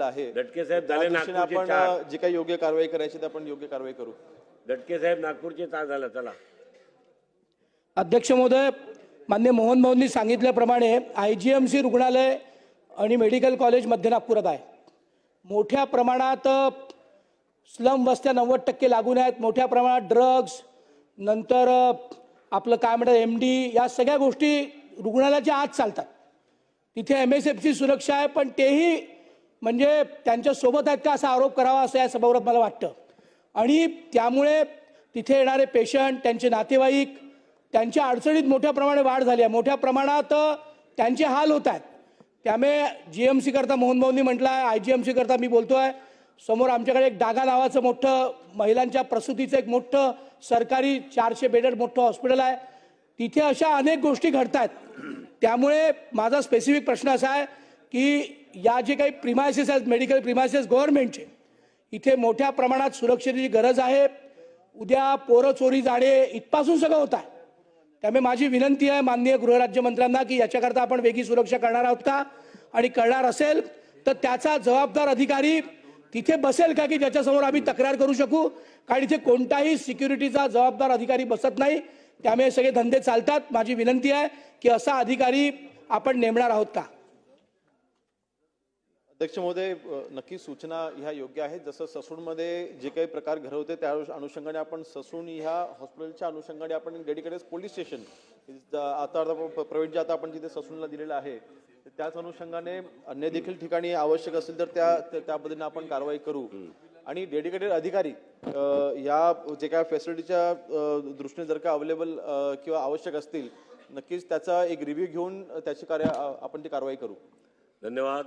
आहे. दटके साहेब झाले त्या दृष्टीने नागपूरचे आपण 4. जी काही योग्य कारवाई करायची ते आपण योग्य कारवाई करू. दटके साहेब नागपूरचे 4 झालं. चला अध्यक्ष महोदय, माननीय मोहन भाऊंनी सांगितल्याप्रमाणे IGMC रुग्णालय आणि मेडिकल कॉलेज मध्य नागपुरात आहे. मोठ्या प्रमाणात स्लम वस्त्या 90% लागून आहेत. मोठ्या प्रमाणात ड्रग्ज, नंतर आपलं काय म्हणतात MD, या सगळ्या गोष्टी रुग्णालयाच्या आत चालतात. तिथे MSFची सुरक्षा आहे, पण तेही म्हणजे त्यांच्या सोबत आहेत का असा आरोप करावा असं या सभागृहात मला वाटतं. आणि त्यामुळे तिथे येणारे पेशंट, त्यांचे नातेवाईक, त्यांच्या अडचणीत मोठ्या प्रमाणात वाढ झाली आहे. मोठ्या प्रमाणात त्यांचे हाल होत आहेत. त्यामुळे GMC करता मोहन भाऊंनी म्हटलं आहे, IGMC करता मी बोलतो आहे. समोर आमच्याकडे एक डागा नावाचं मोठं महिलांच्या प्रसूतीचं एक मोठं सरकारी 400 बेडेड मोठं हॉस्पिटल आहे. तिथे अशा अनेक गोष्टी घडत आहेत. त्यामुळे माझा स्पेसिफिक प्रश्न असा आहे की या जे काही प्रिमायसेस आहेत, मेडिकल प्रिमायसेस गव्हर्नमेंटचे, इथे मोठ्या प्रमाणात सुरक्षेची गरज आहे. उद्या पोरं चोरी जाणे इथपासून सगळं होत आहे. त्यामुळे माझी विनंती आहे माननीय गृहराज्यमंत्र्यांना की याच्याकरता आपण वेगळी सुरक्षा करणार आहोत का, आणि करणार असेल तर त्याचा जबाबदार अधिकारी तिथे बसेल का की ज्याच्यासमोर आम्ही तक्रार करू शकू. कारण इथे कोणताही सिक्युरिटीचा जबाबदार अधिकारी बसत नाही. त्यामुळे सगळे धंदे चालतात. माझी विनंती आहे की असा अधिकारी आपण नेमणार आहोत का. अध्यक्ष महोदय, नक्की सूचना ह्या योग्य आहेत. जसं ससूनमध्ये जे काही प्रकार घडवते त्या अनुषंगाने आपण ससून ह्या हॉस्पिटलच्या अनुषंगाने आपण डेडिकेटेड पोलीस स्टेशन आता प्रवीण जे आता आपण जिथे ससूनला दिलेलं आहे त्याच अनुषंगाने अन्य देखील ठिकाणी आवश्यक असेल तर त्या पद्धतीने आपण कारवाई करू. आणि डेडिकेटेड अधिकारी या जे काय फॅसिलिटीच्या दृष्टीने जर का अवेलेबल किंवा आवश्यक असतील, नक्कीच त्याचा एक रिव्ह्यू घेऊन त्याची आपण ती कारवाई करू. धन्यवाद.